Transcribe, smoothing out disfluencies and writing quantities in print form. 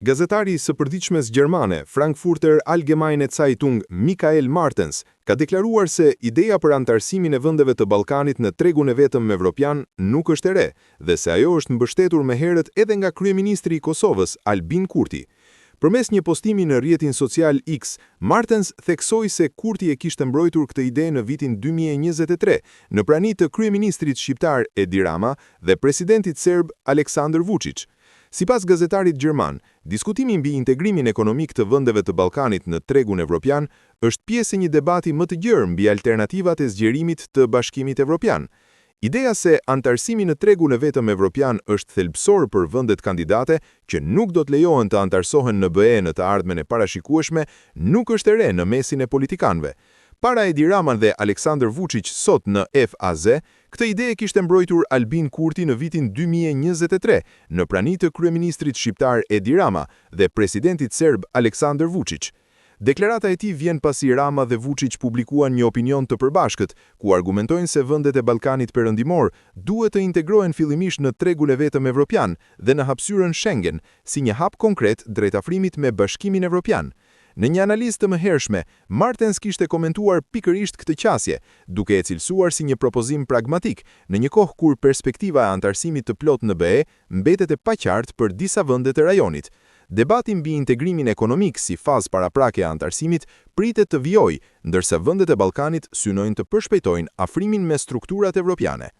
Gazetari i së përditshmes gjermane Frankfurter Allgemeine Zeitung Michael Martens ka deklaruar se ideja për antarësimin e vendeve të Ballkanit në tregun e vetëm evropian nuk është e re dhe se ajo është mbështetur më herët edhe nga kryeministri i Kosovës Albin Kurti. Përmes një postimi në rrjetin social X, Martens theksoi se Kurti e kishte mbrojtur këtë ide në vitin 2023 në prani të kryeministrit shqiptar Edi Rama dhe presidentit serb Aleksandar Vučić. Sipas gazetarit gjerman, diskutimi mbi integrimin ekonomik të vendeve të Ballkanit në tregun evropian është pjesë e një debati më të gjerë mbi alternativat e zgjerimit të Bashkimit Evropian. Ideja se antarësimi në tregun e vetëm evropian është thelbësor për vendet kandidate që nuk do të lejohen të antarësohen në BE në të ardhmen e parashikueshme nuk është e re në mesin e politikanëve. Para Edi Raman dhe Aleksandar Vučić sot në FAZ, këtë ide e kishte mbrojtur Albin Kurti në vitin 2023 në prani të kryeministrit shqiptar Edi Rama dhe presidentit serb Aleksandar Vučić. Deklarata e tij vjen pasi Rama dhe Vučić publikuan një opinion të përbashkët, ku argumentojnë se vendet e Ballkanit Perëndimor duhet të integrohen fillimisht në tregun e vetëm evropian dhe në hapësyrën Schengen, si një hap konkret drejt afrimit me Bashkimin Evropian. Në një analizë të mëhershme, Martens kishte komentuar pikërisht këtë qasje, duke e cilësuar si një propozim pragmatik, në një kohë kur perspektiva e antarësimit të plot në BE mbetet e paqartë për disa vende të rajonit. Debati mbi integrimin ekonomik si fazë paraprake e antarësimit pritet të vijojë, ndërsa vendet e Ballkanit synojnë të përshpejtojnë afrimin me strukturat evropiane.